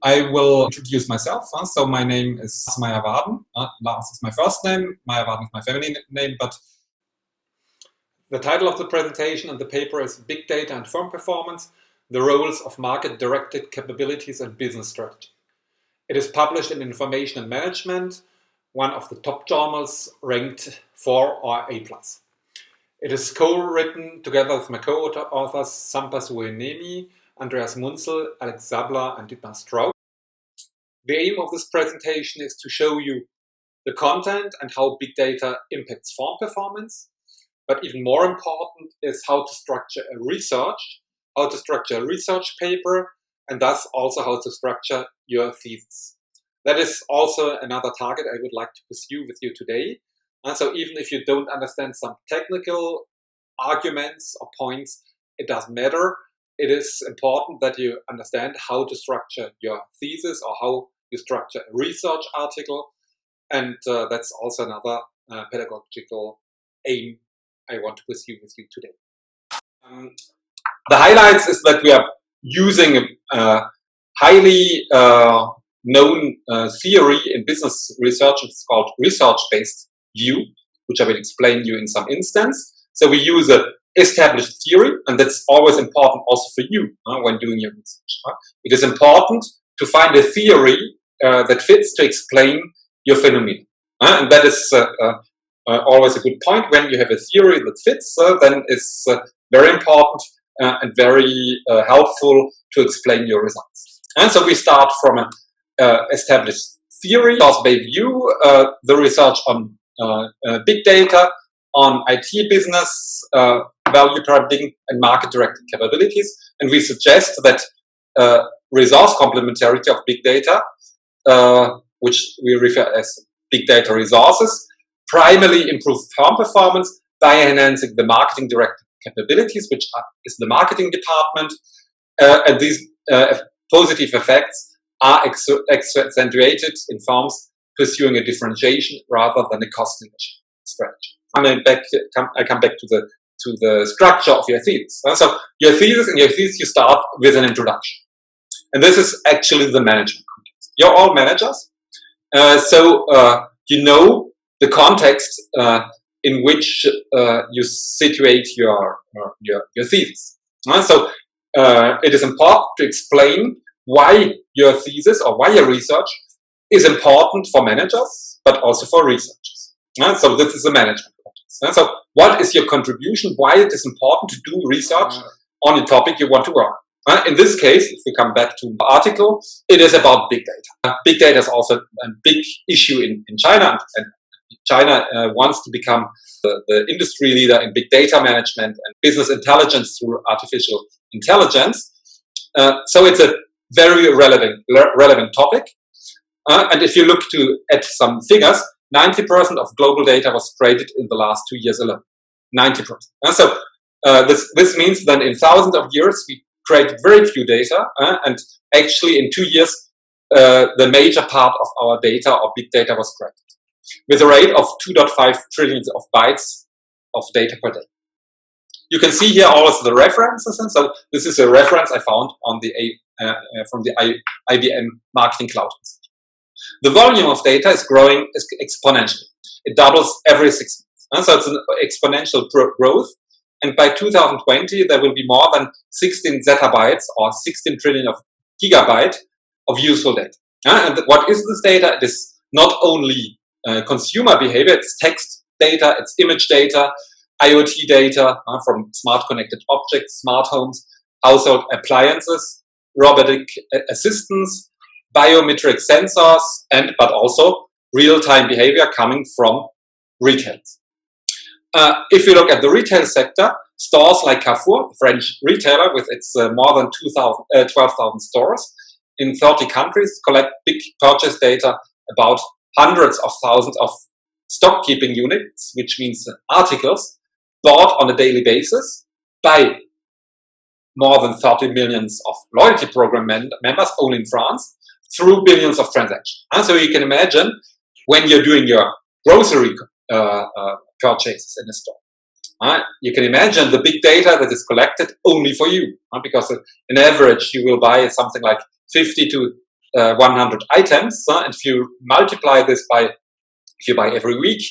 I will introduce myself. So my name is Meyer Waden. Lars is my first name. Meyer Waden is my family name. But the title of the presentation and the paper is Big Data and Firm Performance, the Roles of Market-Directed Capabilities and Business Strategy. It is published in Information and Management, one of the top journals, ranked 4 or A+. It is co-written together with my co-authors Sampath Suhuyuneni, Andreas Munzel, Alex Sabler, and Dietmar Straub. The aim of this presentation is to show you the content and how big data impacts firm performance. But even more important is how to structure a research paper, and thus also how to structure your thesis. That is also another target I would like to pursue with you today. And so even if you don't understand some technical arguments or points, it doesn't matter. It is important that you understand how to structure your thesis or how you structure a research article. And that's also another pedagogical aim I want to pursue with you today. The highlights is that we are using a highly known theory in business research. It's called research-based view, which I will explain you in some instance. So we use a established theory, and that's always important also for you when doing your research. It is important to find a theory that fits to explain your phenomenon. And that is always a good point. When you have a theory that fits, then it's very important and very helpful to explain your results. And so we start from an established theory, class-based view, the research on big data, on IT business, value pricing, and market-directed capabilities. And we suggest that resource complementarity of big data, which we refer as big data resources, primarily improve firm performance by enhancing the marketing-directed capabilities, which is the marketing department. And these positive effects are accentuated in firms pursuing a differentiation rather than a cost leadership strategy. I come back to the structure of your thesis. So your thesis, you start with an introduction. And this is actually the management context. You're all managers. So you know the context in which you situate your thesis. So it is important to explain why your thesis or why your research is important for managers, but also for researchers. So this is the management context. So what is your contribution? Why it is important to do research on a topic you want to work on? In this case, if we come back to the article, it is about big data. Big data is also a big issue in China, and China wants to become the industry leader in big data management and business intelligence through artificial intelligence. So it's a very relevant topic. And if you look at some figures, 90% of global data was created in the last 2 years alone. 90%. And so this means that in thousands of years, we created very few data. And actually, in 2 years, the major part of our data or big data was created with a rate of 2.5 trillion of bytes of data per day. You can see here also the references. And so this is a reference I found on from the IBM Marketing Cloud. The volume of data is growing exponentially. It doubles every 6 months. So it's an exponential growth. And by 2020, there will be more than 16 zettabytes or 16 trillion of gigabyte of useful data. And what is this data? It is not only consumer behavior, it's text data, it's image data, IoT data from smart connected objects, smart homes, household appliances, robotic assistants, biometric sensors, but also real-time behavior coming from retailers. If you look at the retail sector, stores like Carrefour, the French retailer with its more than 12,000 stores in 30 countries, collect big purchase data about hundreds of thousands of stock keeping units, which means articles bought on a daily basis by more than 30 millions of loyalty program members only in France through billions of transactions. And so you can imagine when you're doing your grocery purchases in a store. You can imagine the big data that is collected only for you, because in average you will buy something like 50 to 100 items, and if you multiply this by, if you buy every week,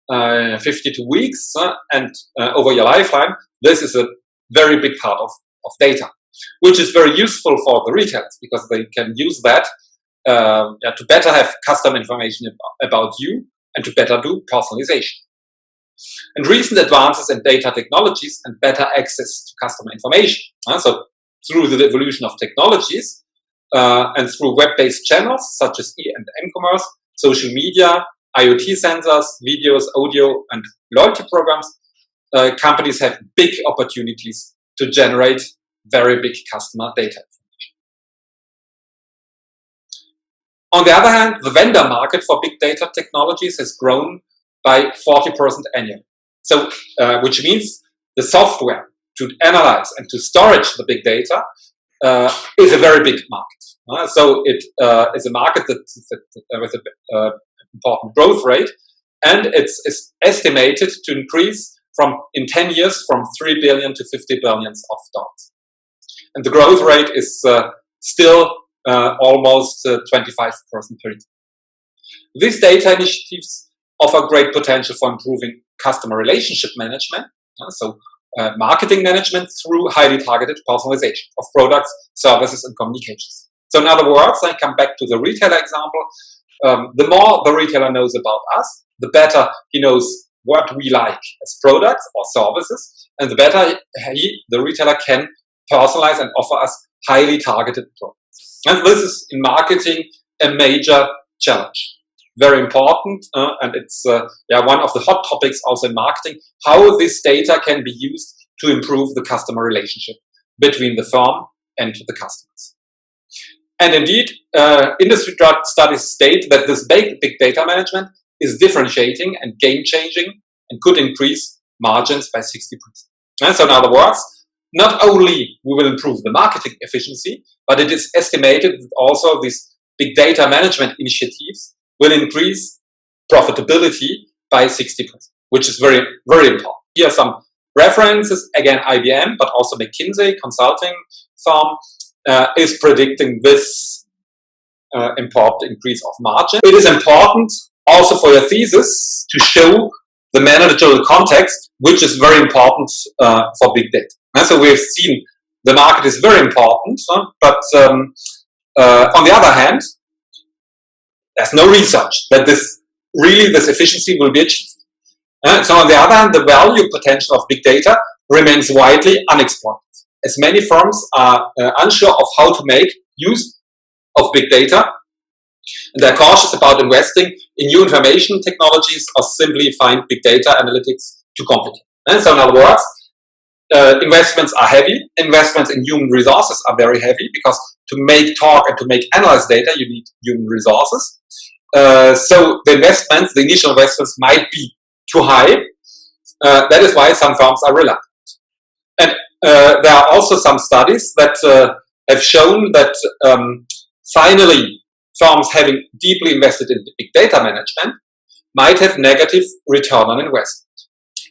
52 weeks, and over your lifetime, this is a very big part of data, which is very useful for the retailers because they can use that to better have custom information about you and to better do personalization. And recent advances in data technologies and better access to customer information. So through the evolution of technologies and through web-based channels such as E&M commerce, social media, IoT sensors, videos, audio, and loyalty programs, companies have big opportunities to generate very big customer data information. On the other hand, the vendor market for big data technologies has grown by 40% annually. So, which means the software to analyze and to storage the big data is a very big market. So it is a market that with an important growth rate, and it's estimated to increase in 10 years from 3 billion to 50 billion of dollars. And the growth rate is still almost 25% per year. These data initiatives offer great potential for improving customer relationship management, so marketing management through highly targeted personalization of products, services, and communications. So in other words, I come back to the retailer example. The more the retailer knows about us, the better he knows what we like as products or services, and the better the retailer can personalize and offer us highly targeted products. And this is in marketing a major challenge. Very important, and it's one of the hot topics also in marketing, how this data can be used to improve the customer relationship between the firm and the customers. And indeed, industry studies state that this big data management is differentiating and game-changing and could increase margins by 60%. And so in other words, not only we will improve the marketing efficiency, but it is estimated that also these big data management initiatives will increase profitability by 60%, which is very, very important. Here are some references. Again, IBM, but also McKinsey consulting firm is predicting this important increase of margin. It is important also for your thesis to show the managerial context, which is very important for big data. And so we've seen the market is very important, but on the other hand, there's no research that this efficiency will be achieved. So on the other hand, the value potential of big data remains widely unexploited, as many firms are unsure of how to make use of big data, and they're cautious about investing in new information technologies or simply find big data analytics too complicated. And so in other words, investments are heavy. Investments in human resources are very heavy because to make talk and to make analyze data, you need human resources. So the initial investments might be too high. That is why some firms are reluctant. And there are also some studies that have shown that finally firms having deeply invested in big data management might have negative return on investment.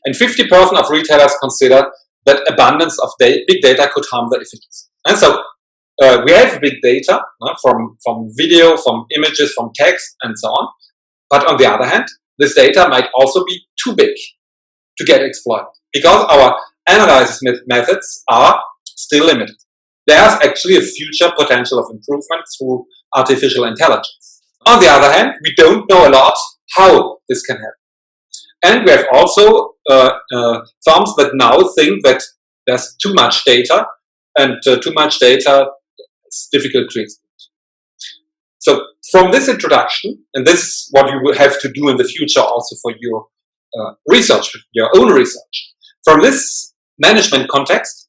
And 50% of retailers consider that abundance of big data could harm their efficiency. And so we have big data from video, from images, from text, and so on. But on the other hand, this data might also be too big to get exploited because our analysis methods are still limited. There's actually a future potential of improvement through artificial intelligence. On the other hand, we don't know a lot how this can happen. And we have also firms that now think that there's too much data, and too much data is difficult to explain. So from this introduction, and this is what you will have to do in the future also for your research, your own research, from this management context,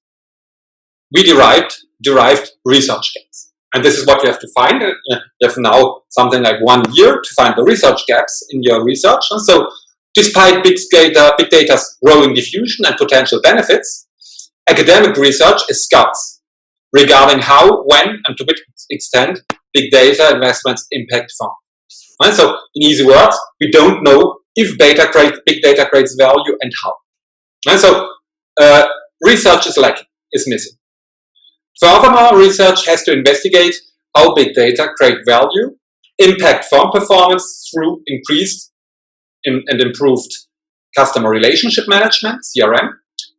we derived research gaps. And this is what you have to find. You have now something like 1 year to find the research gaps in your research. And so despite big data's growing diffusion and potential benefits, academic research is scarce regarding how, when, and to which extent big data investments impact firms. And so, in easy words, we don't know if big data creates value and how. And so, research is missing. Furthermore, research has to investigate how big data create value, impact firm performance through increased and improved customer relationship management, CRM,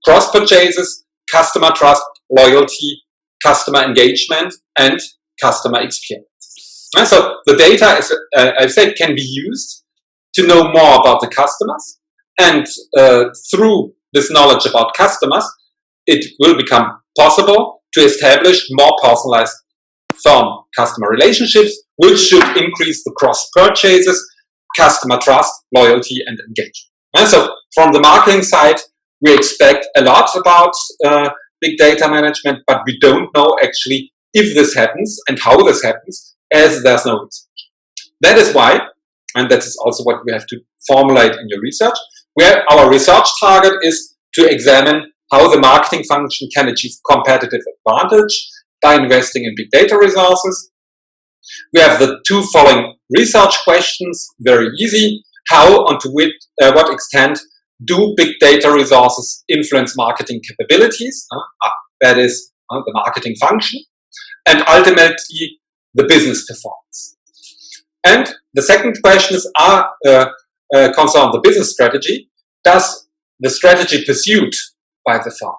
cross purchases, customer trust, loyalty, customer engagement, and customer experience. And so the data, as I said, can be used to know more about the customers, and through this knowledge about customers, it will become possible to establish more personalized firm customer relationships, which should increase the cross purchases, customer trust, loyalty, and engagement. And so from the marketing side, we expect a lot about big data management, but we don't know actually if this happens and how this happens, as there's no research. That is why, and that is also what you have to formulate in your research, where our research target is to examine how the marketing function can achieve competitive advantage by investing in big data resources. We have the two following research questions, very easy. How and to what extent do big data resources influence marketing capabilities? That is the marketing function. And ultimately, the business performance. And the second question is, concern the business strategy. Does the strategy pursued by the firm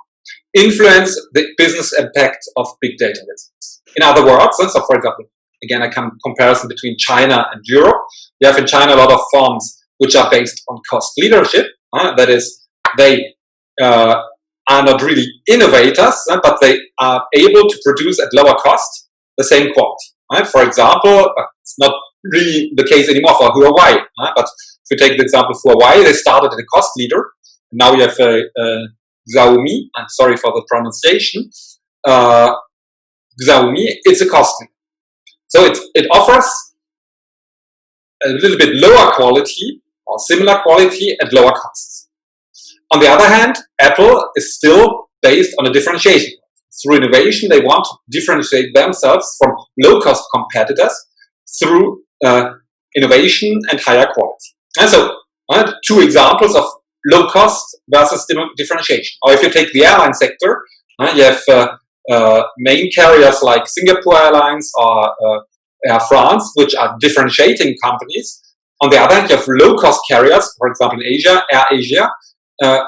influence the business impact of big data results? In other words, so for example, again, I come comparison between China and Europe. We have in China a lot of firms which are based on cost leadership. That is, they are not really innovators, but they are able to produce at lower cost the same quality. For example, it's not really the case anymore for Huawei, but if you take the example for Huawei, they started as a cost leader. Now you have Xiaomi, I'm sorry for the pronunciation, Xiaomi, it's a cost leader. So it offers a little bit lower quality or similar quality at lower costs. On the other hand, Apple is still based on a differentiation. Through innovation, they want to differentiate themselves from low-cost competitors through innovation and higher quality. And so, two examples of low cost versus differentiation. Or if you take the airline sector, you have main carriers like Singapore Airlines or Air France, which are differentiating companies. On the other hand, you have low-cost carriers, for example, in Asia, Air Asia,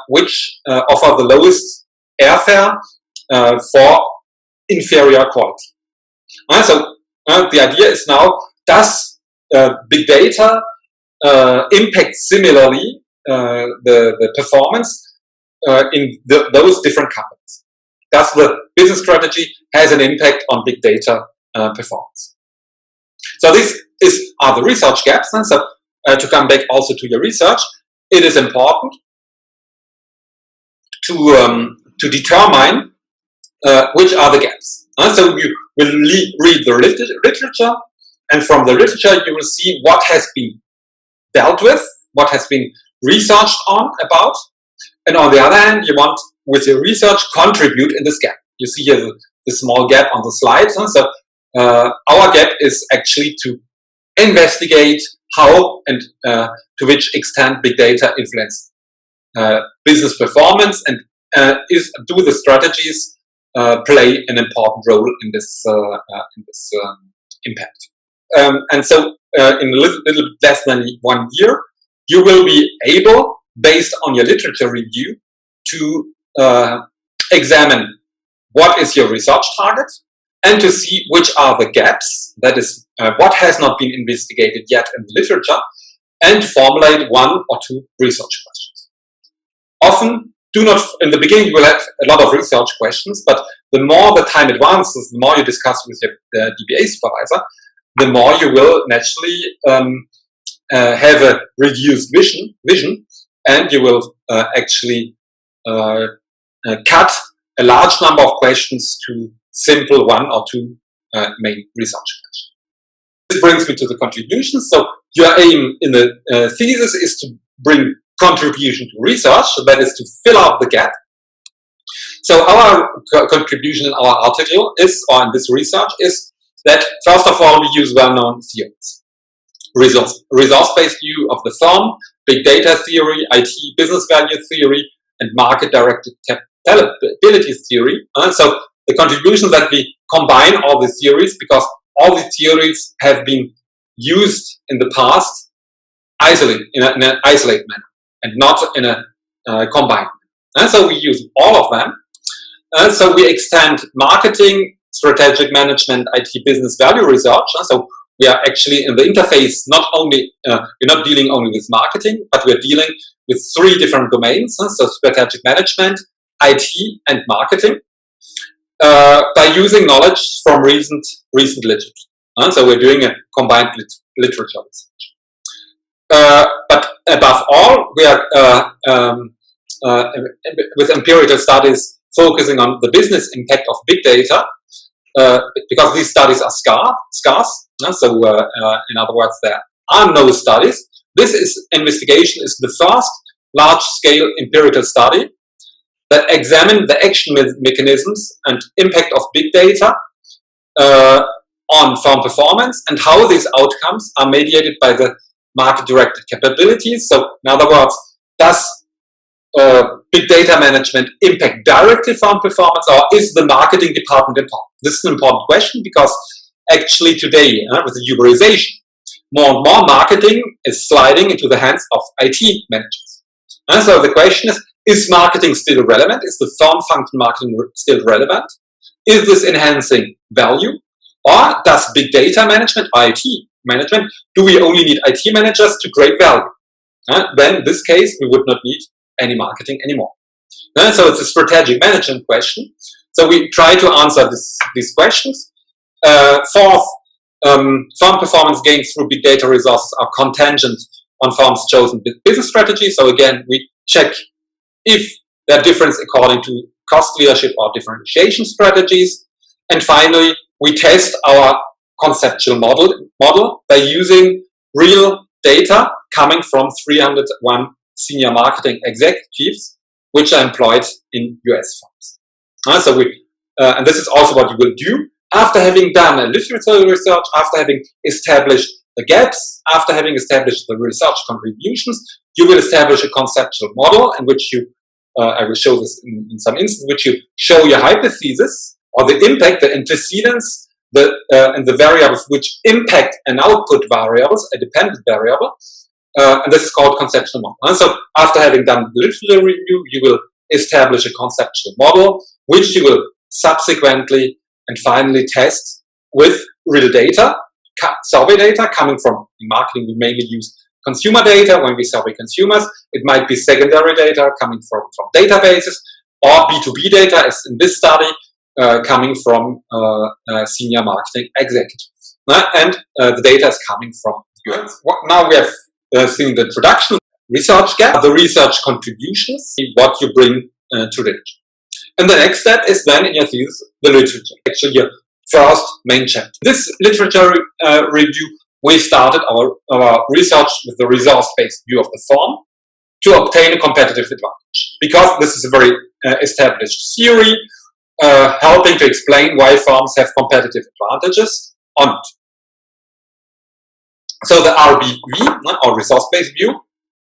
which offer the lowest airfare for inferior quality. So the idea is now, does big data impact similarly the performance in those different companies? Does the business strategy has an impact on big data performance? So these are the research gaps. And so to come back also to your research, it is important to determine which are the gaps. So you will read the literature, and from the literature you will see what has been dealt with, what has been researched on about, and on the other hand, you want with your research contribute in this gap. You see here the small gap on the slide. So our gap is actually to investigate how and to which extent big data influence business performance, and do the strategies play an important role in this impact. And so in a little bit less than 1 year, you will be able, based on your literature review, to examine what is your research target and to see which are the gaps, that is, what has not been investigated yet in the literature, and formulate 1 or 2 research questions. Often, in the beginning you will have a lot of research questions, but the more the time advances, the more you discuss with your DBA supervisor, the more you will naturally have a reduced vision, and you will actually cut a large number of questions to simple 1 or 2 main research questions. This brings me to the contributions. So your aim in the thesis is to bring contribution to research, so that is to fill out the gap. So our contribution in our article is, or in this research, is that first of all we use well-known theories. Resource-based view of the firm, big data theory, IT business value theory, and market-directed capabilities theory. So the contribution that we combine all the theories, because all these theories have been used in the past in an isolated manner and not in a combined manner. And so we use all of them. And so we extend marketing, strategic management, IT business value research. And so we are actually in the interface, we're not dealing only with marketing, but we're dealing with 3 different domains. So strategic management, IT, and marketing, by using knowledge from recent literature. So we're doing a combined literature research. But above all, we are with empirical studies focusing on the business impact of big data, because these studies are scarce. So in other words, there are no studies. This investigation is the first large-scale empirical study that examine the action mechanisms and impact of big data on firm performance and how these outcomes are mediated by the market-directed capabilities. So in other words, does big data management impact directly firm performance, or is the marketing department important? This is an important question because actually today, with the Uberization, more and more marketing is sliding into the hands of IT managers. And so the question is marketing still relevant? Is the firm function marketing still relevant? Is this enhancing value? Or does big data management, IT management, do we only need IT managers to create value? Then in this case, we would not need any marketing anymore. So it's a strategic management question. So we try to answer these questions. Fourth, firm performance gains through big data resources are contingent on firms' chosen business strategy. So again, we check if there are differences according to cost leadership or differentiation strategies. And finally, we test our conceptual model by using real data coming from 301 senior marketing executives, which are employed in US firms. So and this is also what you will do after having done a literature research, after having established the gaps, after having established the research contributions. You will establish a conceptual model in which you, I will show this in some instance, which you show your hypothesis or the impact, the antecedents, and the variables which impact an output variables, a dependent variable. And this is called conceptual model. And so after having done the literature review, you will establish a conceptual model, which you will subsequently and finally test with real data, survey data coming from marketing. We mainly use consumer data when we survey consumers. It might be secondary data coming from databases, or B2B data, as in this study, coming from senior marketing executives. And the data is coming from US. Now we have seen the introduction, research gap, the research contributions, what you bring to literature. And the next step is then in your thesis, the literature, actually your first main chapter. This literature review, we started our research with the resource-based view of the firm to obtain a competitive advantage. Because this is a very established theory, helping to explain why firms have competitive advantages on it. So the RBV, or resource-based view,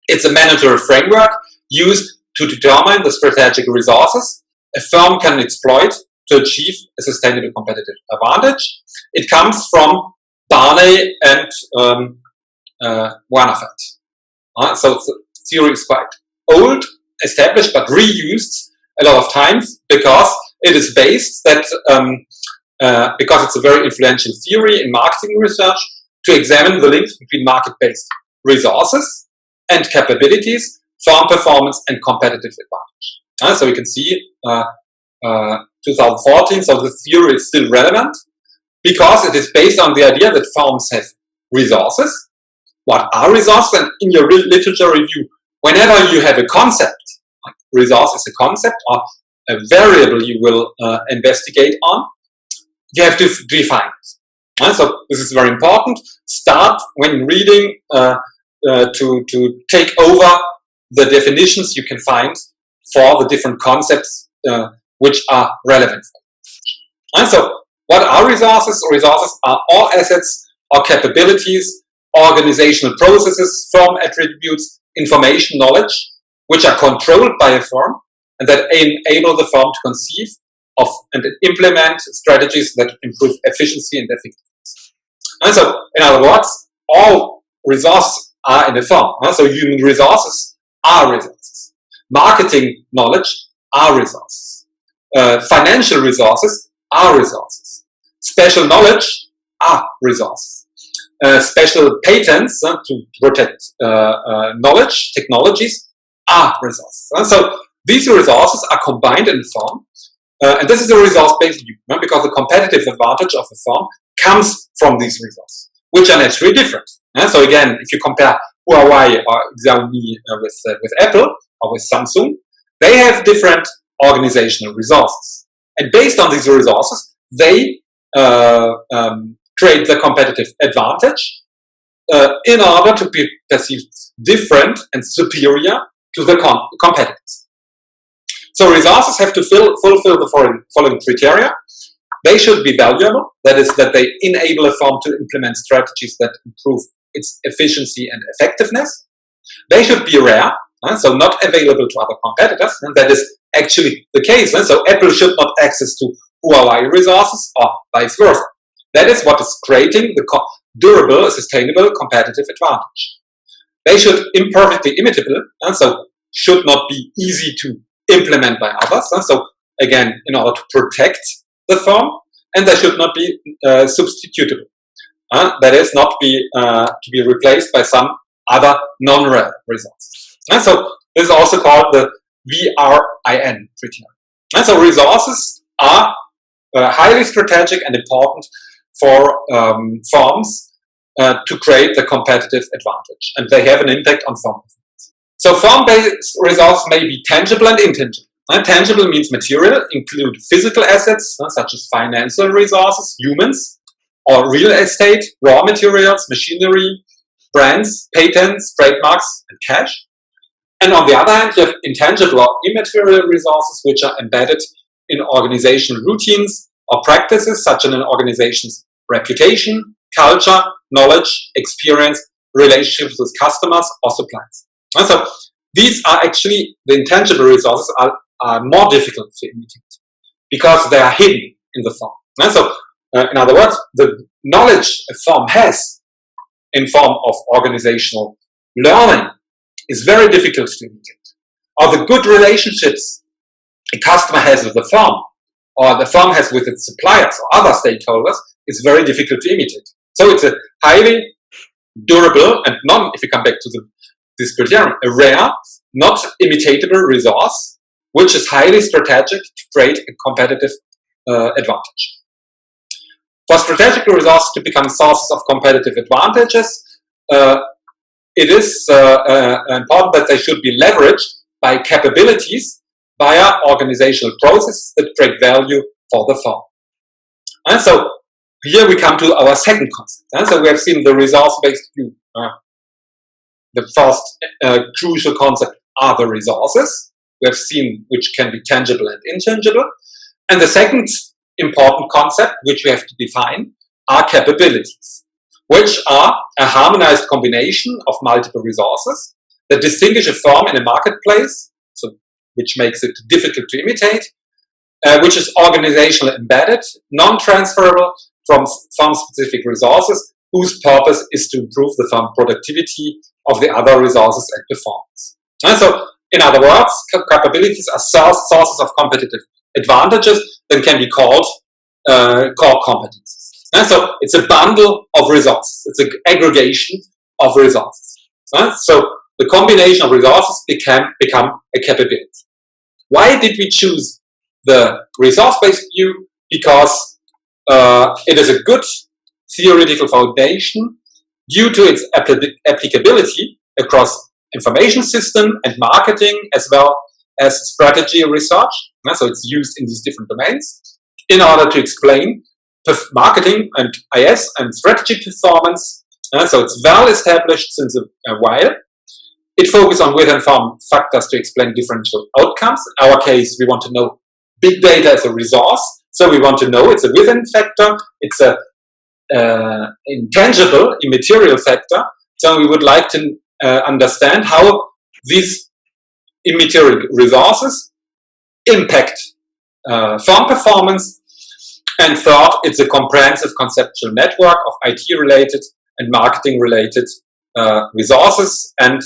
it's a managerial framework used to determine the strategic resources a firm can exploit to achieve a sustainable competitive advantage. It comes from Barney and Warnefeld. So the theory is quite old, established, but reused a lot of times because it is based that, because it's a very influential theory in marketing research, to examine the links between market-based resources and capabilities, firm performance, and competitive advantage. So we can see 2014, so the theory is still relevant because it is based on the idea that firms have resources. What are resources? And in your literature review, whenever you have a concept, like resource is a concept or a variable you will investigate on, you have to define it. So this is very important. Start when reading to take over the definitions you can find for the different concepts which are relevant. And so what are resources? Resources are all assets or capabilities, organizational processes, firm attributes, information, knowledge, which are controlled by a firm and that enable the firm to conceive of and implement strategies that improve efficiency and effectiveness. And so, in other words, all resources are in the firm. So human resources are resources. Marketing knowledge are resources. Financial resources are resources. Special knowledge are resources. Special patents to protect knowledge, technologies are resources. So these resources are combined in the firm. And this is a resource-based view, because the competitive advantage of the firm comes from these resources, which are naturally different. So again, if you compare Huawei or Xiaomi with Apple or with Samsung, they have different organizational resources. And based on these resources, they create the competitive advantage in order to be perceived different and superior to the competitors. So resources have to fulfill the following criteria. They should be valuable, that is, that they enable a firm to implement strategies that improve its efficiency and effectiveness. They should be rare, so not available to other competitors, and that is actually the case. So Apple should not access to Huawei resources or vice versa. That is what is creating the durable, sustainable competitive advantage. They should imperfectly imitable, so should not be easy to implement by others. So again, in order to protect the firm, and they should not be substitutable. That is, not be to be replaced by some other non-rare resources. And so this is also called the VRIN criterion. And so resources are highly strategic and important for firms to create the competitive advantage, and they have an impact on firm performance. So firm-based resources may be tangible and intangible. Tangible means material, include physical assets such as financial resources, humans, or real estate, raw materials, machinery, brands, patents, trademarks, and cash. And on the other hand, you have intangible or immaterial resources which are embedded in organizational routines or practices, such as an organization's reputation, culture, knowledge, experience, relationships with customers or suppliers. And so these are actually, the intangible resources are more difficult to imitate because they are hidden in the firm. And so, in other words, the knowledge a firm has in form of organizational learning is very difficult to imitate. Or the good relationships a customer has with the firm, or the firm has with its suppliers or other stakeholders, is very difficult to imitate. So it's a highly durable and if you come back to this criterion, a rare, not imitatable resource, which is highly strategic to create a competitive advantage. For strategic resources to become sources of competitive advantages, it is important that they should be leveraged by capabilities via organizational processes that create value for the firm. And so here we come to our second concept. And so we have seen the resource-based view. The first crucial concept are the resources. We have seen which can be tangible and intangible. And the second important concept, which we have to define, are capabilities, which are a harmonized combination of multiple resources that distinguish a firm in a marketplace, so which makes it difficult to imitate, which is organizationally embedded, non-transferable from firm-specific resources, whose purpose is to improve the firm productivity of the other resources and performance. And so, in other words, capabilities are sources of competitive advantages that can be called core competencies. And so, it's a bundle of resources. It's an aggregation of resources. So, the combination of resources become a capability. Why did we choose the resource-based view? Because it is a good theoretical foundation due to its applicability across information system and marketing, as well as strategy research. So it's used in these different domains in order to explain marketing and IS and strategy performance. So it's well established since a while. It focuses on within firm factors to explain differential outcomes. In our case, we want to know big data as a resource. So we want to know it's a within factor. It's a intangible, immaterial factor. So we would like to understand how these immaterial resources impact firm performance And third, it's a comprehensive conceptual network of IT-related and marketing-related resources and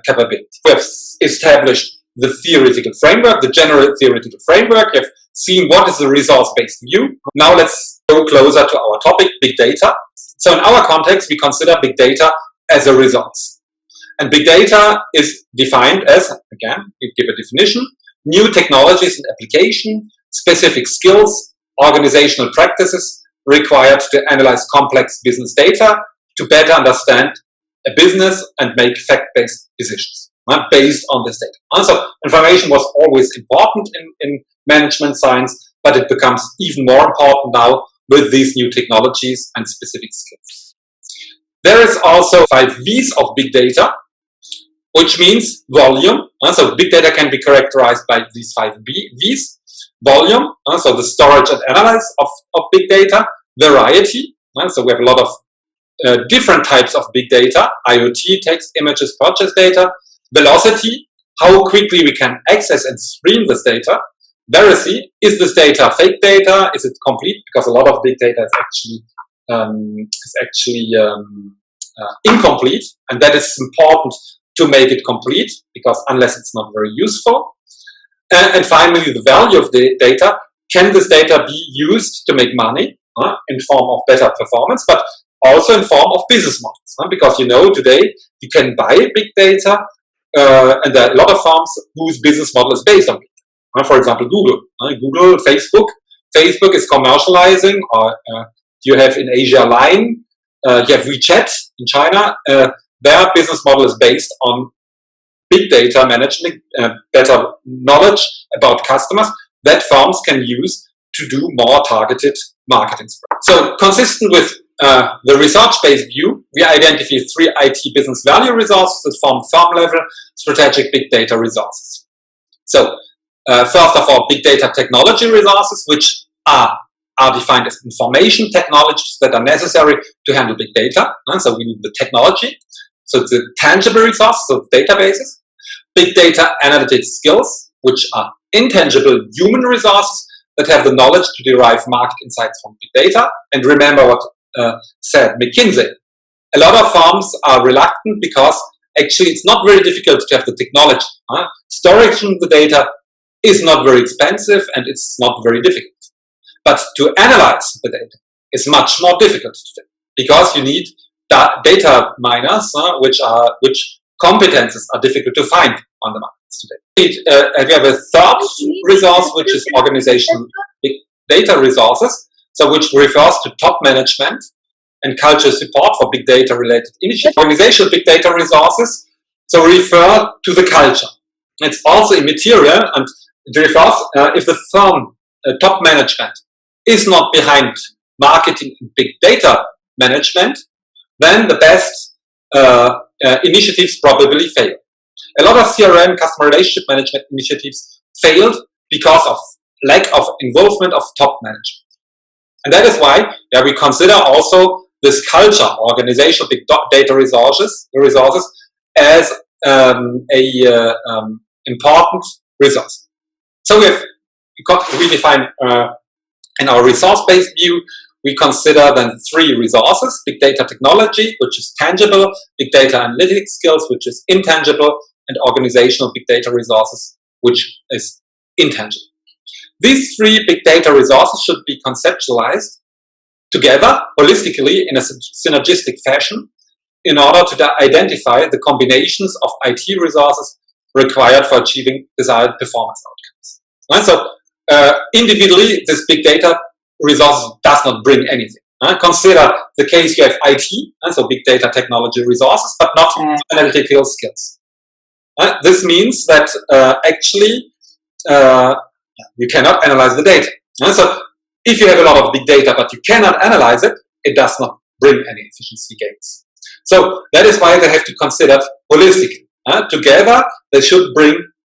capabilities. We have established the theoretical framework, the general theoretical framework. You have seen what is the resource-based view. Now let's go closer to our topic, big data. So in our context, we consider big data as a resource. And big data is defined as, again, we give a definition, new technologies and application, specific skills, organizational practices required to analyze complex business data to better understand a business and make fact-based decisions based on this data. So information was always important in management science, but it becomes even more important now with these new technologies and specific skills. There is also 5 V's of big data, which means volume. So big data can be characterized by these 5 V's. Volume, so the storage and analysis of big data. Variety, so we have a lot of different types of big data, IoT, text, images, purchase data. Velocity, how quickly we can access and stream this data. Veracy, is this data fake data? Is it complete? Because a lot of big data is actually incomplete, and that is important to make it complete, because unless it's not very useful. And finally, the value of the data. Can this data be used to make money in form of better performance, but also in form of business models? Because today you can buy big data, and there are a lot of firms whose business model is based on big data. For example, Google. Google, Facebook. Facebook is commercializing, or you have in Asia Line, you have WeChat in China. Their business model is based on big data management, better knowledge about customers that firms can use to do more targeted marketing. So consistent with the research-based view, we identify 3 IT business value resources that form firm-level strategic big data resources. So first of all, big data technology resources, which are defined as information technologies that are necessary to handle big data. So we need the technology. So it's a tangible resource, so databases. Big data analytics skills, which are intangible human resources that have the knowledge to derive market insights from big data. And remember what said McKinsey. A lot of firms are reluctant because actually it's not very difficult to have the technology. Storage of the data is not very expensive and it's not very difficult. But to analyze the data is much more difficult today, because you need data miners, which competences are difficult to find on the markets today. We have a third resource, which is organizational big data resources, so which refers to top management and culture support for big data related initiatives. Organizational big data resources, so refer to the culture. It's also immaterial, and it refers if the firm top management is not behind marketing and big data management, then the best initiatives probably fail. A lot of CRM, customer relationship management initiatives failed because of lack of involvement of top management. And that is why we consider also this culture, organizational big data resources as important resource. So we define in our resource-based view, we consider then 3 resources: big data technology, which is tangible; big data analytics skills, which is intangible; and organizational big data resources, which is intangible. These 3 big data resources should be conceptualized together, holistically, in a synergistic fashion, in order to identify the combinations of IT resources required for achieving desired performance outcomes. And so, individually, this big data resource does not bring anything. Consider the case you have IT, and so big data technology resources, but not analytical skills. This means that actually you cannot analyze the data. So if you have a lot of big data but you cannot analyze it, it does not bring any efficiency gains. So that is why they have to consider holistically. Together, they should bring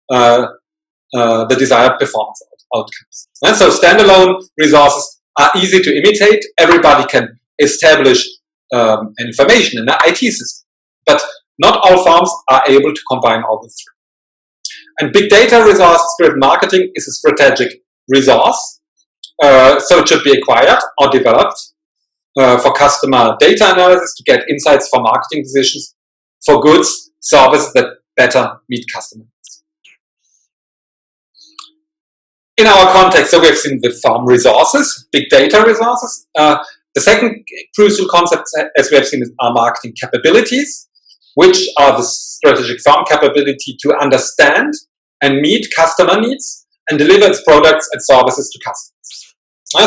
the desired performance outcomes. And so standalone resources are easy to imitate. Everybody can establish information in the IT system, but not all firms are able to combine all the 3. And big data resources-driven marketing is a strategic resource, So it should be acquired or developed for customer data analysis to get insights for marketing decisions for goods, services that better meet customer needs. In our context, so we have seen the farm resources, big data resources. The second crucial concept, as we have seen, are marketing capabilities, which are the strategic farm capability to understand and meet customer needs and deliver its products and services to customers.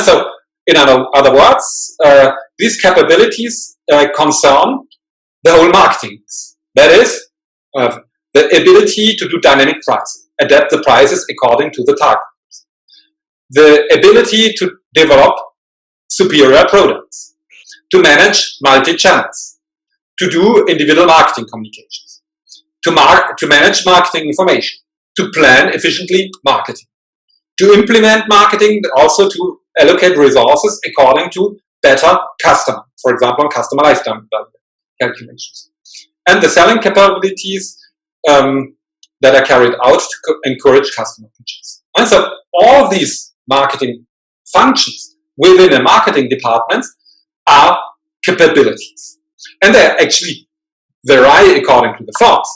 So, in other words, these capabilities concern the whole marketing. That is, the ability to do dynamic pricing, adapt the prices according to the target. The ability to develop superior products, to manage multi-channels, to do individual marketing communications, to manage marketing information, to plan efficiently marketing, to implement marketing, but also to allocate resources according to better customer, for example, customer lifetime value calculations. And the selling capabilities that are carried out to encourage customer purchase. And so all these marketing functions within a marketing department are capabilities. And they actually vary according to the firms.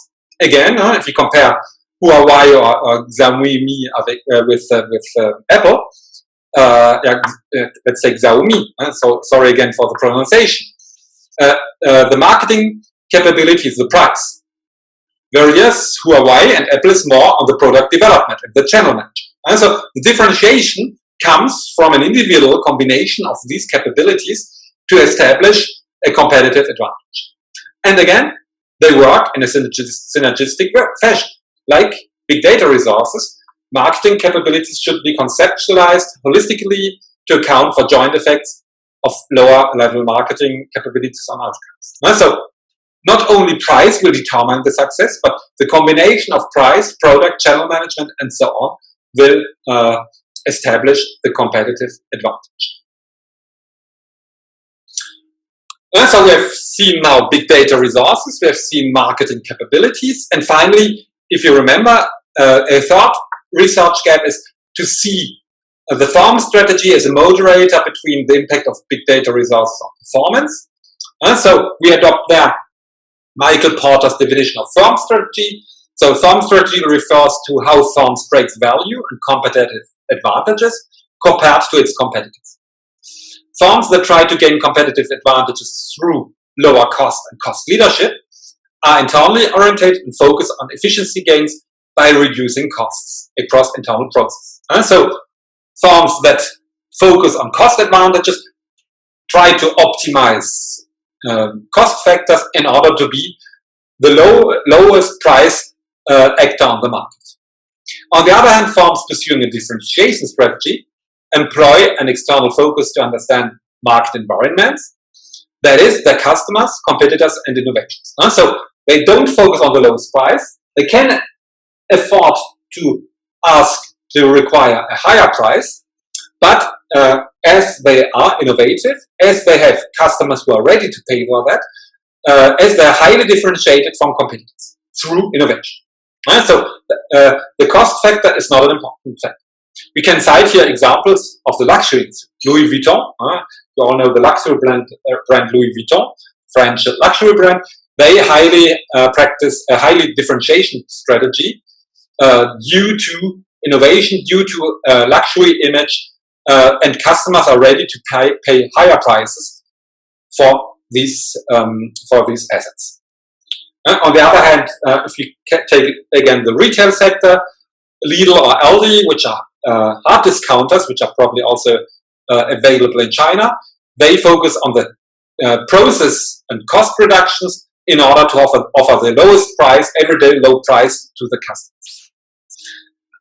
Again, if you compare Huawei or Xiaomi with Apple, let's take Xiaomi. So sorry again for the pronunciation. The marketing capability is the price. Whereas Huawei and Apple is more on the product development and the channel management. And so the differentiation comes from an individual combination of these capabilities to establish a competitive advantage. And again, they work in a synergistic fashion. Like big data resources, marketing capabilities should be conceptualized holistically to account for joint effects of lower level marketing capabilities on outcomes. And so not only price will determine the success, but the combination of price, product, channel management, and so on will establish the competitive advantage. And so we have seen now big data resources, we have seen marketing capabilities, and finally, if you remember, a third research gap is to see the farm strategy as a moderator between the impact of big data resources on performance. And so we adopt there Michael Porter's definition of firm strategy. So firm strategy refers to how firms break value and competitive advantages compared to its competitors. Firms that try to gain competitive advantages through lower cost and cost leadership are internally oriented and focus on efficiency gains by reducing costs across internal processes. And so firms that focus on cost advantages try to optimize cost factors in order to be the lowest price actor on the market. On the other hand, firms pursuing a differentiation strategy employ an external focus to understand market environments, that is, their customers, competitors, and innovations. And so they don't focus on the lowest price. They can afford to ask to require a higher price, but as they are innovative, as they have customers who are ready to pay for that, as they are highly differentiated from competitors through innovation. And so the cost factor is not an important factor. We can cite here examples of the luxury. Louis Vuitton, you all know the luxury brand Louis Vuitton, French luxury brand. They highly practice a highly differentiation strategy due to innovation, due to luxury image, and customers are ready to pay higher prices for these assets. On the other hand, if you take again the retail sector, Lidl or Aldi, which are hard discounters, which are probably also available in China, they focus on the process and cost reductions in order to offer the lowest price, everyday low price to the customers.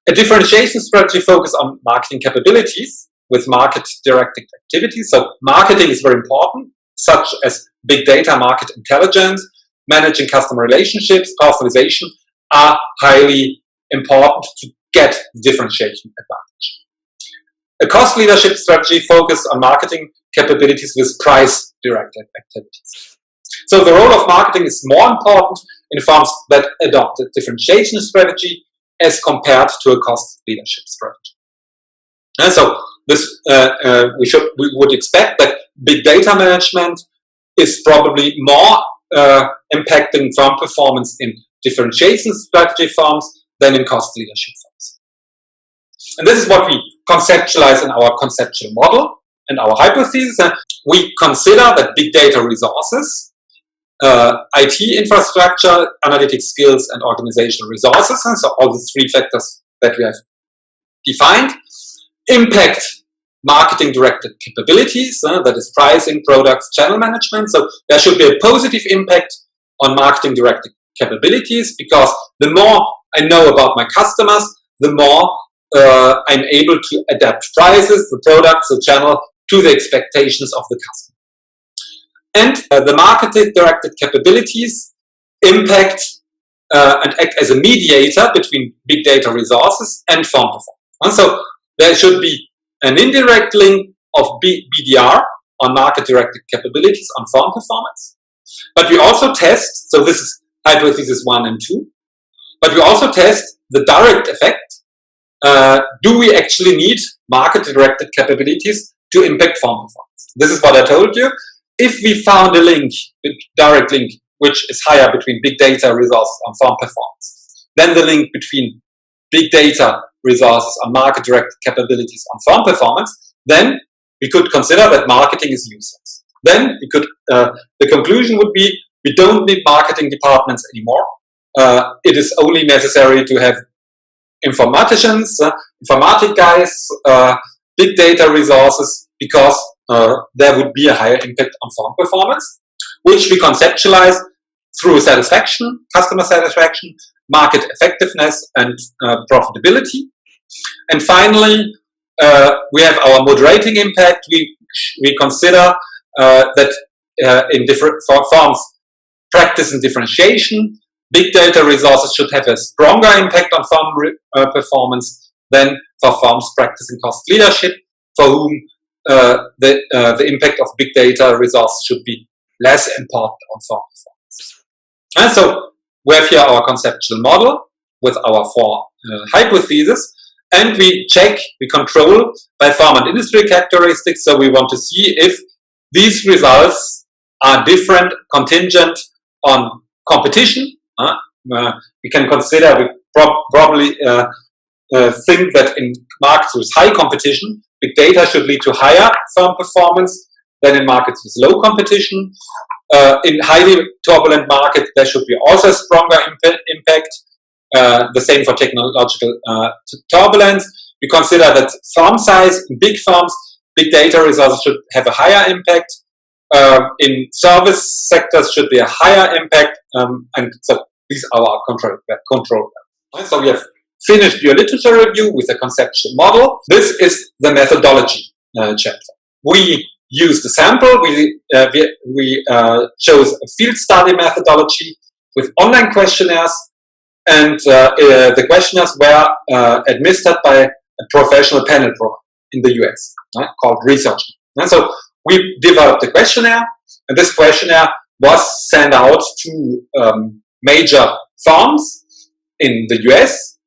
A differentiation strategy focuses on marketing capabilities with market-directed activities. So marketing is very important, such as big data, market intelligence, managing customer relationships, personalization are highly important to get differentiation advantage. A cost leadership strategy focuses on marketing capabilities with price-directed activities. So the role of marketing is more important in firms that adopt a differentiation strategy as compared to a cost leadership strategy. And so we would expect that big data management is probably more impacting firm performance in differentiation strategy firms than in cost leadership firms. And this is what we conceptualize in our conceptual model and our hypothesis. We consider that big data resources, IT infrastructure, analytic skills, and organizational resources, and so all the three factors that we have defined, impact marketing-directed capabilities, that is pricing, products, channel management. So there should be a positive impact on marketing-directed capabilities, because the more I know about my customers, the more I'm able to adapt prices, the products, the channel to the expectations of the customer. And the marketing-directed capabilities impact and act as a mediator between big data resources and firm performance. And so there should be an indirect link of BDR on market-directed capabilities on firm performance. But we also test, so this is hypothesis 1 and 2, but we also test the direct effect. Do we actually need market-directed capabilities to impact firm performance? This is what I told you. If we found a link, a direct link, which is higher between big data resources and firm performance, then the link between big data resources and market-directed capabilities on firm performance, then we could consider that marketing is useless. Then we could, the conclusion would be, we don't need marketing departments anymore. It is only necessary to have informaticians, informatic guys, big data resources, because there would be a higher impact on firm performance, which we conceptualize through satisfaction, customer satisfaction, market effectiveness, and profitability. And finally, we have our moderating impact. We consider that in different firms practice and differentiation, big data resources should have a stronger impact on firm performance than for firms practicing cost leadership, for whom the impact of big data resources should be less important on firm performance. And so we have here our conceptual model with our 4 hypotheses, and we control by firm and industry characteristics. So we want to see if these results are different, contingent on competition. We can consider, we probably think that in markets with high competition, big data should lead to higher firm performance than in markets with low competition. In highly turbulent markets, there should be also a stronger impact. The same for technological turbulence. We consider that firm size, in big firms, big data resources should have a higher impact. In service sectors should be a higher impact. And so these are our control. So we have finished your literature review with a conceptual model. This is the methodology chapter. We used a sample. We chose a field study methodology with online questionnaires, and the questionnaires were administered by a professional panel provider in the US called Research. And so we developed a questionnaire, and this questionnaire was sent out to major firms in the US,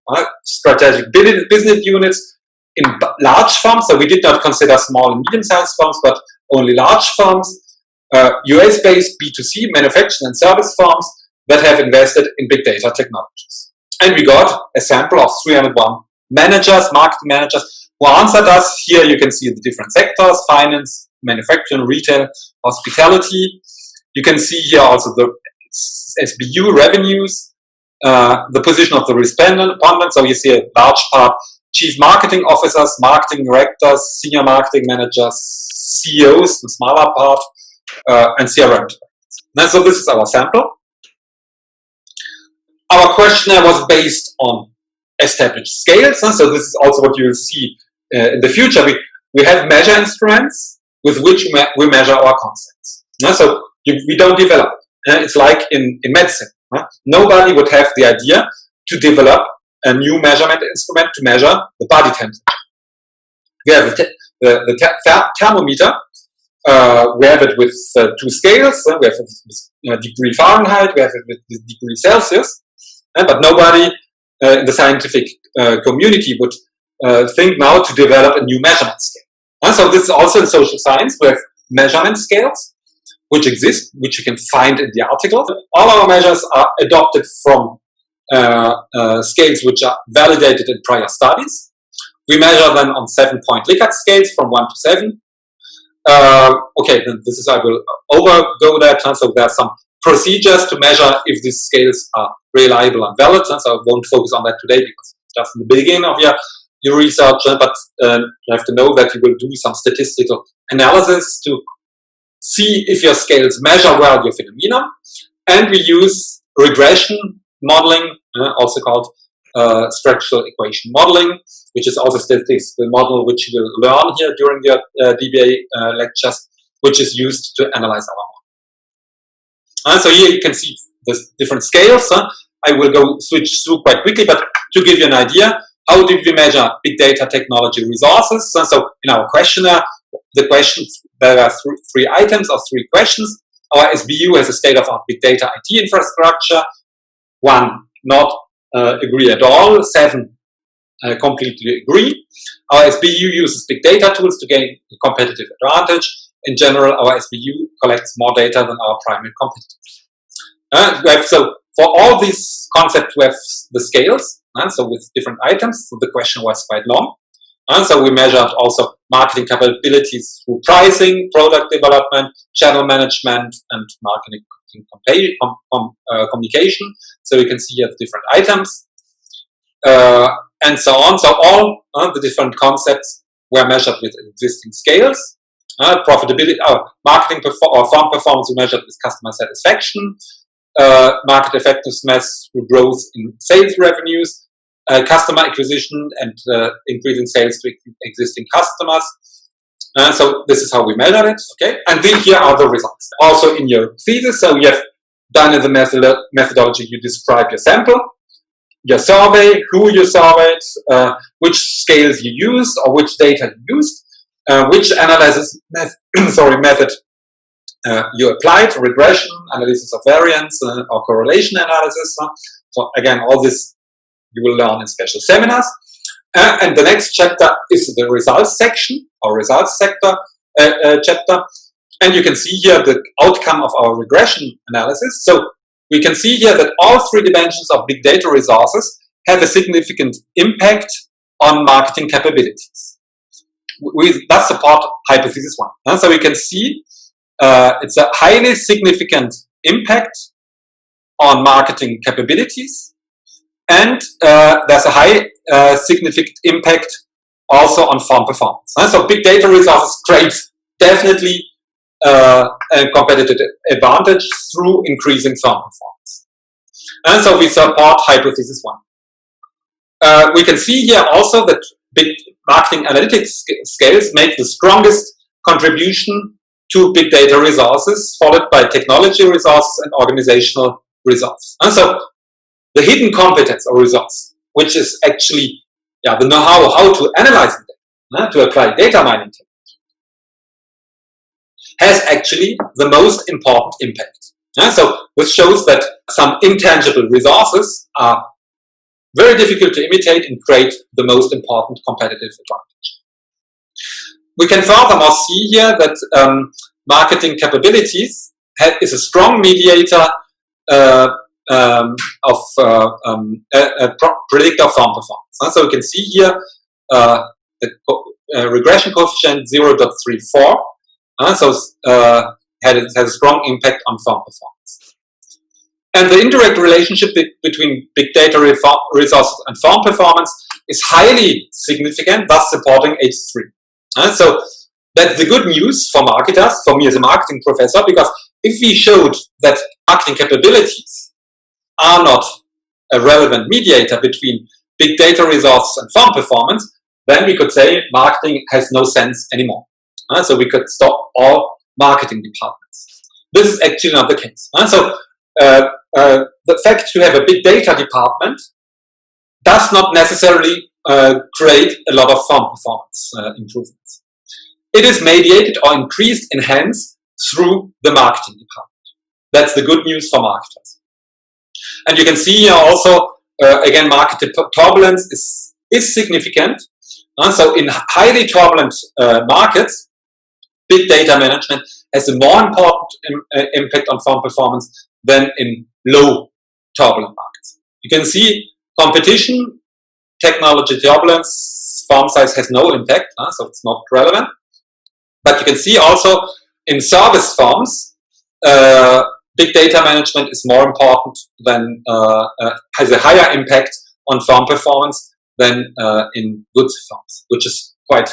strategic business units in large firms. So we did not consider small and medium-sized firms, but only large firms, US-based B2C manufacturing and service firms that have invested in big data technologies. And we got a sample of 301 managers, marketing managers, who answered us. Here you can see the different sectors: finance, manufacturing, retail, hospitality. You can see here also the SBU revenues, the position of the respondent. So you see a large part: chief marketing officers, marketing directors, senior marketing managers, CEOs, the smaller part, and CRM. And so this is our sample. Our questionnaire was based on established scales. So this is also what you will see in the future. We have measure instruments with which we measure our concepts. So we don't develop. It's like in medicine. Nobody would have the idea to develop a new measurement instrument to measure the body temperature. We have the thermometer. We have it with 2 scales. We have it with degree Fahrenheit. We have it with degree Celsius. But nobody in the scientific community would think now to develop a new measurement scale. And so this is also in social science. We have measurement scales, which exist, which you can find in the article. All our measures are adopted from scales which are validated in prior studies. We measure them on 7-point Likert scales from 1 to 7. Okay, then this is, I will overgo that. So there are some procedures to measure if these scales are reliable and valid. So I won't focus on that today because it's just in the beginning of your research. But you have to know that you will do some statistical analysis to see if your scales measure well your phenomenon. And we use regression modeling, also called structural equation modeling, which is also statistical model which you will learn here during your DBA lectures, which is used to analyze our model. So here you can see the different scales. I will switch through quite quickly, but to give you an idea, how did we measure big data technology resources? So in our questionnaire, the questions, there are three items or 3 questions. Our SBU has a state-of-art big data IT infrastructure. 1, not agree at all. 7, completely agree. Our SBU uses big data tools to gain a competitive advantage. In general, our SBU collects more data than our primary competitors. So for all these concepts, we have the scales. So with different items, so the question was quite long. So we measured also marketing capabilities through pricing, product development, channel management, and marketing communication. So you can see here the different items and so on. So all the different concepts were measured with existing scales. Profitability, marketing or farm performance we measured with customer satisfaction, market effectiveness through growth in sales revenues, customer acquisition and increasing sales to existing customers. So this is how we measured it. Okay, and here are the results. Also in your thesis, so you have done in the methodology, you describe your sample, your survey, who you surveyed, which scales you used or which data you used, which analysis method you applied, regression, analysis of variance, or correlation analysis. So again, all this you will learn in special seminars. And the next chapter is the results section or results sector chapter. And you can see here the outcome of our regression analysis. So we can see here that all 3 dimensions of big data resources have a significant impact on marketing capabilities. That's the part hypothesis 1. So we can see it's a highly significant impact on marketing capabilities. And there's a high significant impact also on farm performance. So big data resources create definitely a competitive advantage through increasing farm performance. And so we support hypothesis 1. We can see here also that big marketing analytics scales make the strongest contribution to big data resources, followed by technology resources and organizational resources. And so the hidden competence or resource, which is actually the know-how how to analyze data, to apply data mining techniques, has actually the most important impact. So this shows that some intangible resources are very difficult to imitate and create the most important competitive advantage. We can furthermore see here that marketing capabilities is a strong mediator of predictor of farm performance. So we can see here the regression coefficient 0.34. So has a strong impact on farm performance. And the indirect relationship between big data resources and farm performance is highly significant, thus supporting H3. So that's the good news for marketers, for me as a marketing professor, because if we showed that marketing capabilities are not a relevant mediator between big data resources and farm performance, then we could say marketing has no sense anymore. So we could stop all marketing departments. This is actually not the case. So the fact you have a big data department does not necessarily create a lot of farm performance improvements. It is mediated or increased, enhanced through the marketing department. That's the good news for marketers. And you can see here also, again, market turbulence is significant So in highly turbulent markets, big data management has a more important impact on firm performance than in low turbulent markets. You can see competition, technology turbulence, firm size has no impact, so it's not relevant. But you can see also in service firms, big data management is more important than, has a higher impact on firm performance than in goods firms, which is quite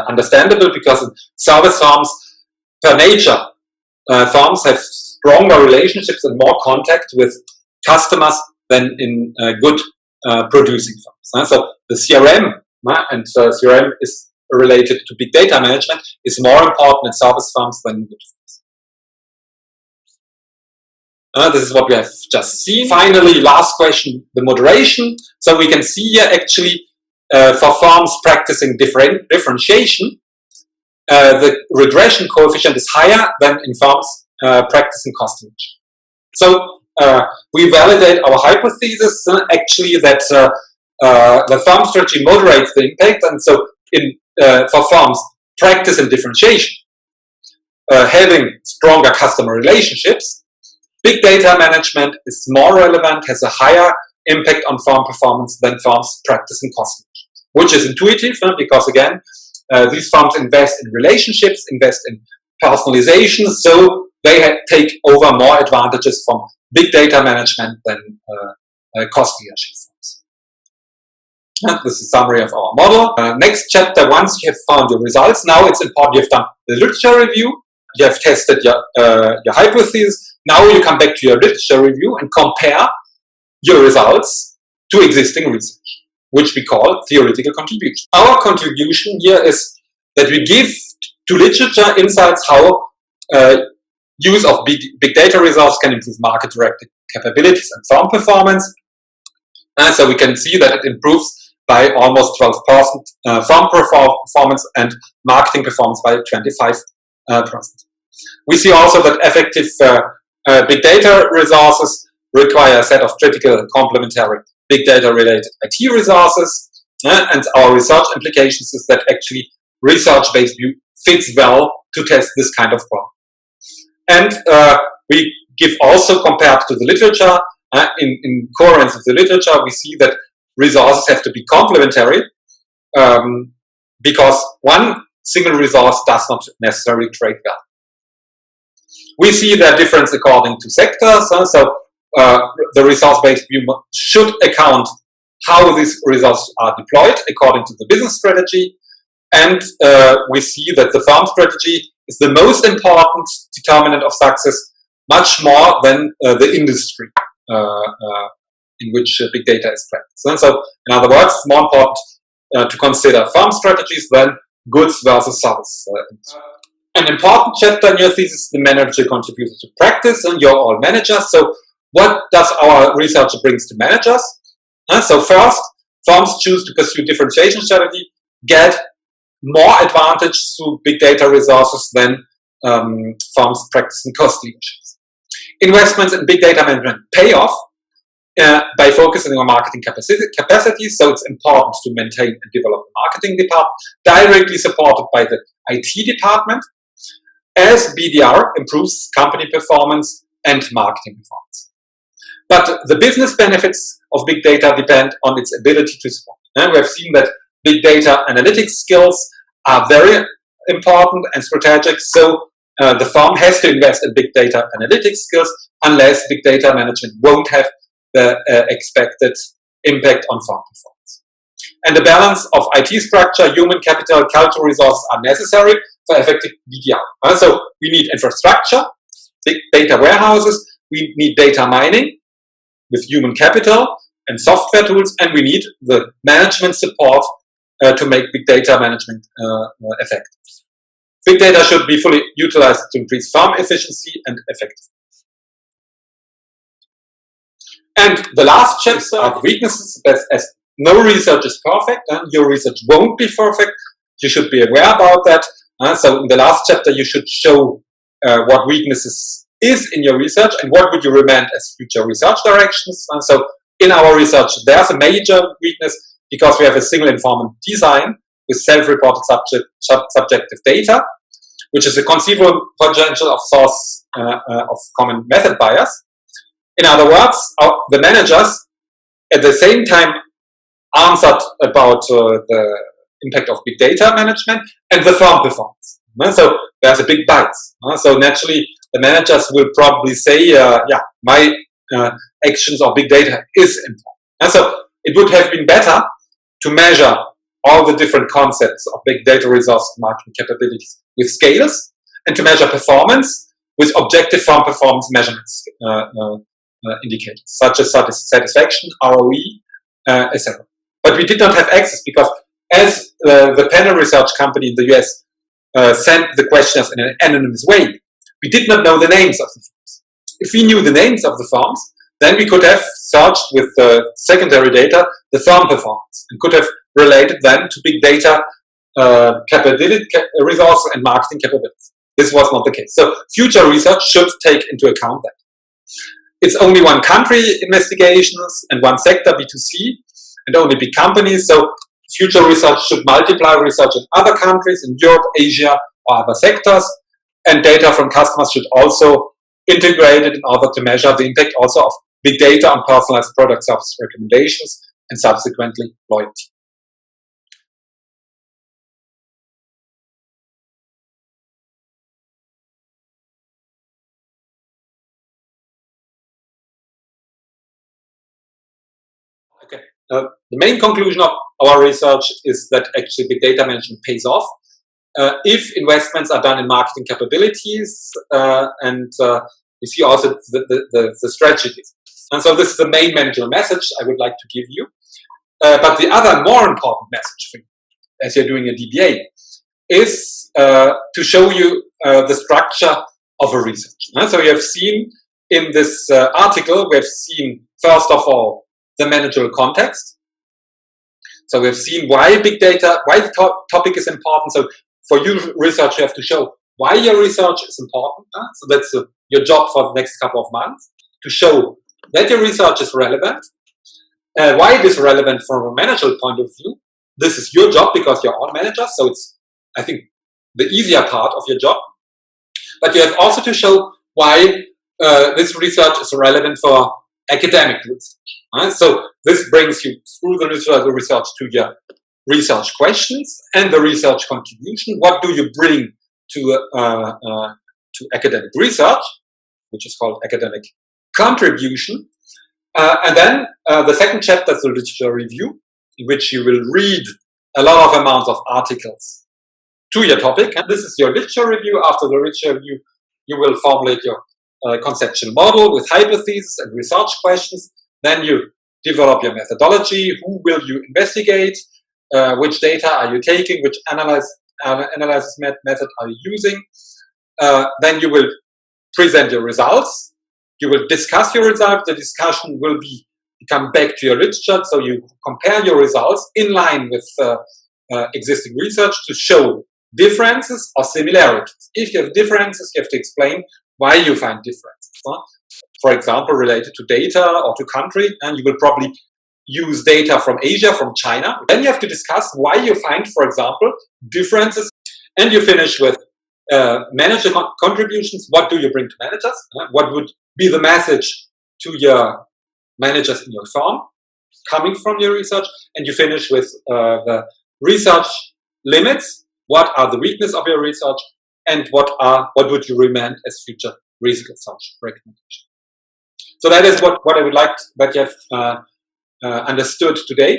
understandable, because in service firms, per nature, firms have stronger relationships and more contact with customers than in good producing firms. So the CRM, and CRM is related to big data management, is more important in service firms than in good firms. This is what we have just seen. Finally, last question, the moderation. So we can see here actually for firms practicing differentiation, the regression coefficient is higher than in firms practicing cost reduction. So we validate our hypothesis actually that the firm strategy moderates the impact, and so for firms practicing differentiation, having stronger customer relationships, big data management is more relevant, has a higher impact on firm performance than firms practicing cost reduction, which is intuitive, because again, these firms invest in relationships, invest in personalization, so they take over more advantages from big data management than cost leadership firms. And this is a summary of our model. Next chapter, once you have found your results, now it's important you have done the literature review, you have tested your hypothesis, now you come back to your literature review and compare your results to existing research, which we call theoretical contribution. Our contribution here is that we give to literature insights how use of big data results can improve market-directed capabilities and firm performance. And so we can see that it improves by almost 12% firm performance and marketing performance by 25%. We see also that effective big data resources require a set of critical complementary big data related IT resources, and our research implications is that actually research-based view fits well to test this kind of problem. And we give also, compared to the literature, in coherence with the literature, we see that resources have to be complementary, because one single resource does not necessarily create value. We see that difference according to sectors, so the resource-based view should account how these resources are deployed according to the business strategy, and we see that the firm strategy is the most important determinant of success, much more than the industry in which big data is practiced. And so, in other words, it's more important to consider firm strategies than goods versus service. An important chapter in your thesis is the manager contributes to practice, and you're all managers. So what does our research brings to managers? So first, firms choose to pursue differentiation strategy, get more advantage through big data resources than firms practicing cost leadership. Investments in big data management pay off by focusing on marketing capacity, so it's important to maintain and develop the marketing department, directly supported by the IT department, as BDR improves company performance and marketing performance. But the business benefits of big data depend on its ability to support. And we have seen that big data analytics skills are very important and strategic, so the firm has to invest in big data analytics skills, unless big data management won't have the expected impact on firm performance. And the balance of IT structure, human capital, cultural resources are necessary for effective BDR. So we need infrastructure, big data warehouses, we need data mining with human capital and software tools, and we need the management support to make big data management effective. Big data should be fully utilized to increase firm efficiency and effectiveness. And the last chapter are weaknesses, as no research is perfect, and your research won't be perfect. You should be aware about that. So in the last chapter, you should show what weaknesses is in your research and what would you recommend as future research directions. And so in our research, there's a major weakness. because we have a single informant design with self-reported subjective data, which is a conceivable potential of source of common method bias. In other words, the managers at the same time answered about the impact of big data management and the firm performance. So there's a big bias. So naturally, the managers will probably say, yeah, my actions of big data is important. And so it would have been better to measure all the different concepts of big data resource marketing capabilities with scales, and to measure performance with objective firm performance measurements indicators, such as satisfaction, ROE, etc. But we did not have access because as the panel research company in the US sent the questionnaires in an anonymous way, we did not know the names of the firms. If we knew the names of the firms, then we could have searched with secondary data the firm performance and could have related them to big data capability, resource and marketing capabilities. This was not the case. So future research should take into account that. It's only one country investigations and one sector, B2C, and only big companies. So future research should multiply research in other countries, in Europe, Asia, or other sectors. And data from customers should also integrate it in order to measure the impact also of big data on personalized product service recommendations and subsequently loyalty. Okay. The main conclusion of our research is that actually big data management pays off if investments are done in marketing capabilities and we see also the strategies. And so this is the main managerial message I would like to give you. But the other more important message for you, as you're doing a DBA, is to show you the structure of a research. So you have seen in this article, we have seen first of all the managerial context. So we've seen why big data, why the topic is important. So for you research, you have to show why your research is important. So that's your job for the next couple of months, to show that your research is relevant, why it is relevant from a managerial point of view. This is your job because you're all managers. So it's, I think, the easier part of your job. But you have also to show why this research is relevant for academic research. So this brings you through the research to your research questions and the research contribution. What do you bring to academic research, which is called academic contribution? And then the second chapter is the literature review, in which you will read a lot of amounts of articles to your topic. And this is your literature review. After the literature review, you will formulate your conceptual model with hypotheses and research questions. Then you develop your methodology. Who will you investigate? Which data are you taking? Which analysis method are you using? Then you will present your results. You will discuss your results. The discussion will come back to your literature. So you compare your results in line with existing research to show differences or similarities. If you have differences, you have to explain why you find differences. For example, related to data or to country, and you will probably use data from Asia, from China. Then you have to discuss why you find, for example, differences. And you finish with manager contributions. What do you bring to managers? What would be the message to your managers in your firm coming from your research? And you finish with the research limits. What are the weaknesses of your research? And what would you recommend as future research recommendations? So that is what I would like that you have understood today.